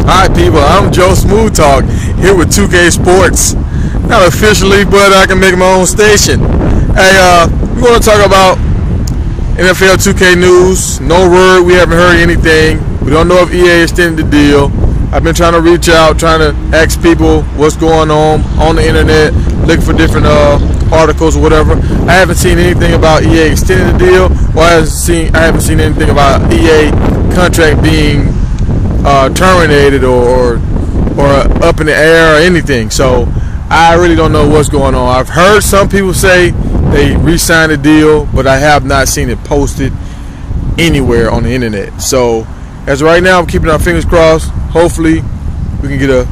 Hi people, I'm Joe Smooth Talk here with 2K Sports. Not officially, but I can make my own station. Hey, we're going to talk about NFL 2K news. No word, we haven't heard anything. We don't know if EA extended the deal. I've been trying to reach out, trying to ask people what's going on the internet, looking for different articles or whatever. I haven't seen anything about EA extending the deal, or I haven't seen anything about EA contract being terminated or up in the air or anything. So I really don't know what's going on. I've heard some people say they re-signed the deal, but I have not seen it posted anywhere on the internet. So as of right now, I'm keeping our fingers crossed. Hopefully we can get a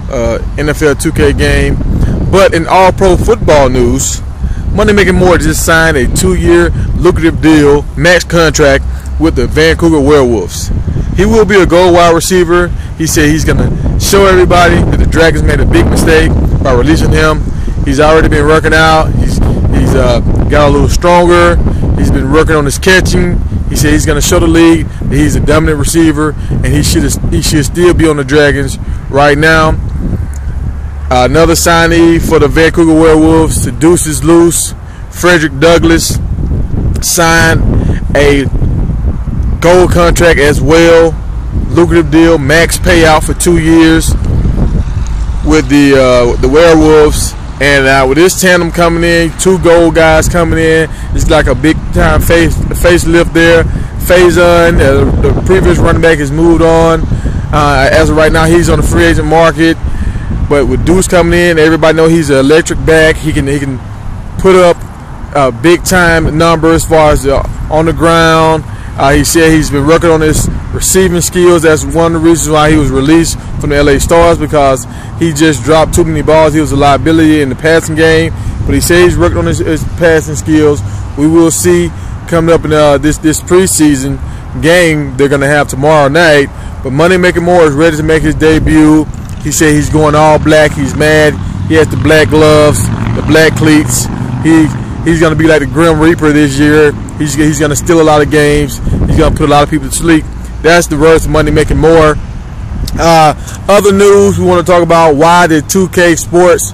NFL 2K game. But in all pro football news, Money Making More just signed a 2-year lucrative deal, max contract with the Vancouver Werewolves. He will be a goal wide receiver. He said he's going to show everybody that the Dragons made a big mistake by releasing him. He's already been working out. He's got a little stronger. He's been working on his catching. He said he's going to show the league that he's a dominant receiver, and he should still be on the Dragons right now. Another signee for the Vancouver Werewolves, the Deuce is Loose. Frederick Douglass signed a gold contract as well, lucrative deal, max payout for 2 years with the Werewolves. And with this tandem coming in, 2 gold guys coming in, it's like a big time facelift there. Faison, the previous running back, has moved on. As of right now, he's on the free agent market. But with Deuce coming in, everybody know he's an electric back. He can put up big time numbers as far as on the ground. He said he's been working on his receiving skills. That's one of the reasons why he was released from the LA Stars, because he just dropped too many balls. He was a liability in the passing game. But he said he's working on his passing skills. We will see coming up in this preseason game they're going to have tomorrow night. But Money Making More is ready to make his debut. He said he's going all black. He's mad. He has the black gloves, the black cleats. He's going to be like the Grim Reaper this year. He's going to steal a lot of games. He's going to put a lot of people to sleep. That's the words of Money Making More. Other news we want to talk about: why did 2K Sports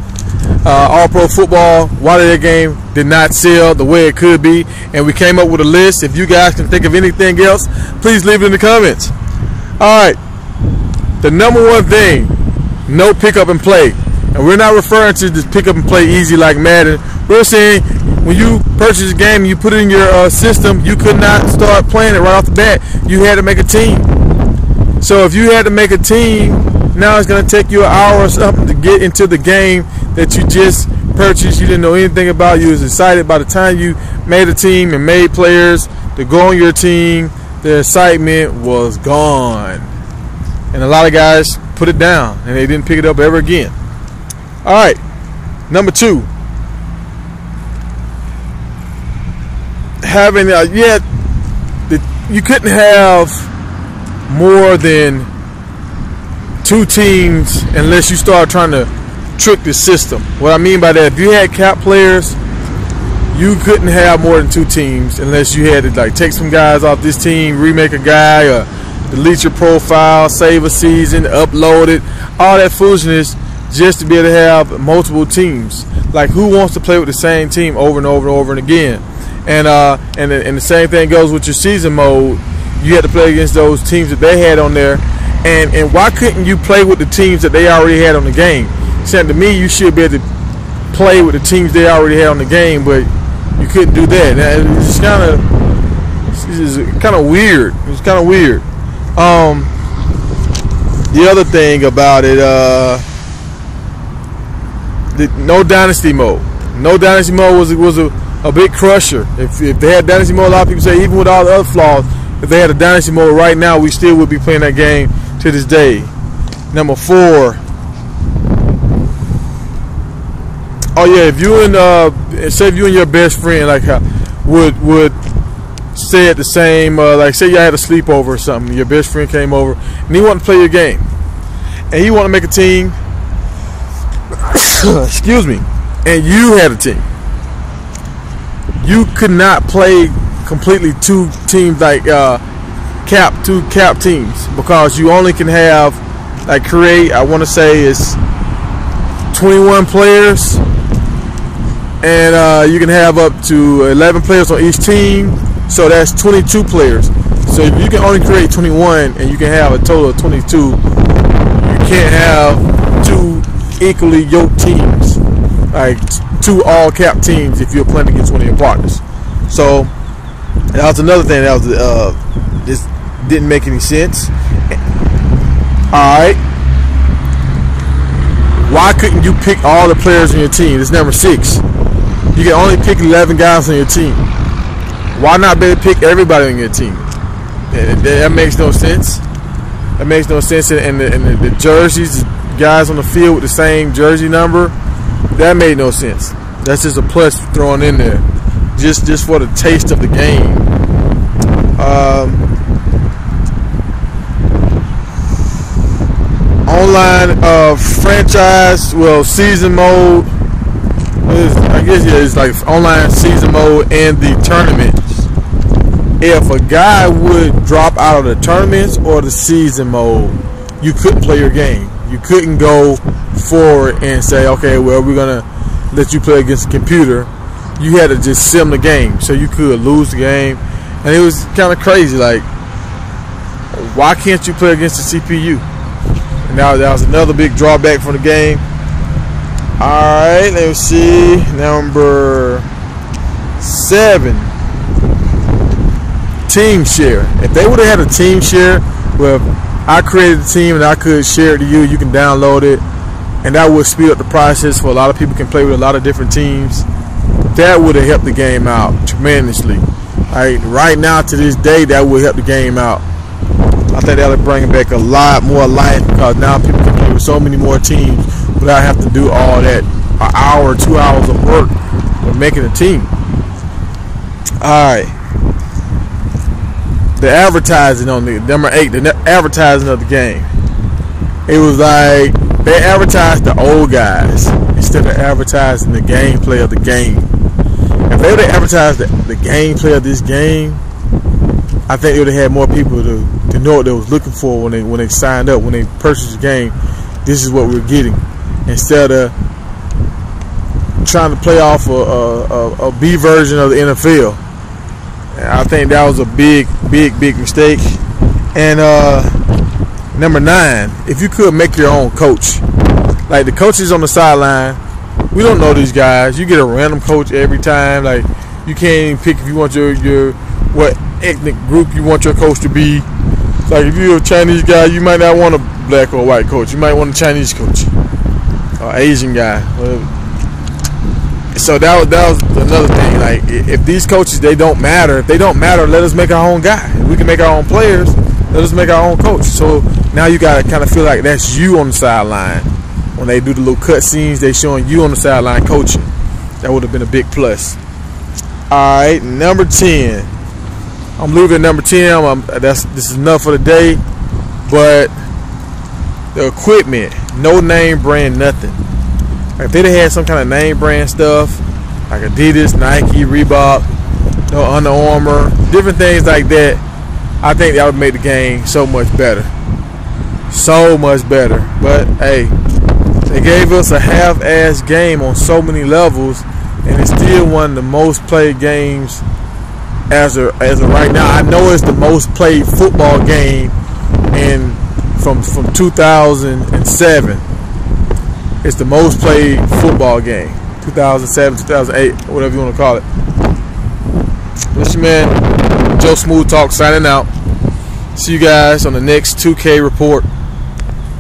All Pro Football, why their game did not sell the way it could be? And we came up with a list. If you guys can think of anything else, please leave it in the comments. Alright, the number one thing, no pick up and play. And we're not referring to just pick up and play easy like Madden. We're saying when you purchase a game, you put it in your system, you could not start playing it right off the bat. You had to make a team. So if you had to make a team, now it's going to take you an hour or something to get into the game that you just purchased. You didn't know anything about. You was excited. By the time you made a team and made players to go on your team, the excitement was gone. And a lot of guys put it down and they didn't pick it up ever again. All right, number 2. Having you couldn't have more than 2 teams unless you start trying to trick the system. What I mean by that, if you had cap players, you couldn't have more than 2 teams unless you had to like take some guys off this team, remake a guy, or delete your profile, save a season, upload it, all that foolishness, just to be able to have multiple teams. Like, who wants to play with the same team over and over and over and again? And the same thing goes with your season mode. You had to play against those teams that they had on there. And why couldn't you play with the teams that they already had on the game? Saying to me, you should be able to play with the teams they already had on the game, but you couldn't do that. It's kind of weird. It's kind of weird. The other thing about it, no dynasty mode. No dynasty mode was a big crusher. If they had dynasty mode, a lot of people say even with all the other flaws, if they had a dynasty mode right now, we still would be playing that game to this day. Number 4. Oh yeah, if you and your best friend would stay at the same, like say you had a sleepover or something, your best friend came over and he wanted to play your game, and he wanted to make a team. Excuse me. And you had a team. You could not play completely 2 teams like two cap teams, because you only can have like create, I want to say it's 21 players, and you can have up to 11 players on each team, so that's 22 players. So if you can only create 21 and you can have a total of 22, you can't have two equally yoked teams, like two all-cap teams if you're playing against one of your partners. So that was another thing that was just didn't make any sense. Alright, why couldn't you pick all the players on your team? It's number 6. You can only pick 11 guys on your team. Why not be able to pick everybody on your team? That makes no sense. That makes no sense. And the jerseys, guys on the field with the same jersey number, that made no sense. That's just a plus thrown in there, just for the taste of the game. Online franchise, well, season mode. I guess it's like online season mode and the tournaments. If a guy would drop out of the tournaments or the season mode, you couldn't play your game. You couldn't go forward and say, okay, well, we're gonna let you play against the computer. You had to just sim the game, so you could lose the game, and it was kind of crazy. Like, why can't you play against the CPU? And now that was another big drawback from the game. Alright, let's see. Number 7. Team share. If they would have had a team share, well, I created a team and I could share it to you. You can download it, and that would speed up the process for a lot of people can play with a lot of different teams. That would have helped the game out tremendously. Right now, to this day, that would help the game out. I think that would bring back a lot more life, because now people can play with so many more teams without having to do all that an hour, 2 hours of work of making a team. Alright. The advertising on the number 8, the advertising of the game. It was like they advertised the old guys instead of advertising the gameplay of the game. If they would have advertised the gameplay of this game, I think it would have had more people to know what they was looking for when they signed up, when they purchased the game. This is what we're getting, instead of trying to play off a B version of the NFL. I think that was a big mistake. And number 9, if you could make your own coach, like the coaches on the sideline, we don't know these guys. You get a random coach every time. Like, you can't even pick if you want your what ethnic group you want your coach to be. Like, if you're a Chinese guy, you might not want a black or white coach. You might want a Chinese coach or Asian guy, whatever. So that was another thing. Like, if these coaches, they don't matter. If they don't matter, let us make our own guy. If we can make our own players, let us make our own coach. So now you gotta kind of feel like that's you on the sideline. When they do the little cut scenes, they showing you on the sideline coaching. That would have been a big plus. All right, number 10. I'm leaving at number 10. This is enough for the day. But the equipment, no name brand, nothing. If they'd have had some kind of name brand stuff, like Adidas, Nike, Reebok, no Under Armour, different things like that, I think that would make the game so much better. So much better. But hey, they gave us a half-ass game on so many levels, and it's still one of the most played games as of right now. I know it's the most played football game from 2007. It's the most played football game. 2007, 2008, whatever you want to call it. This your man, Joe Smooth Talk, signing out. See you guys on the next 2K report.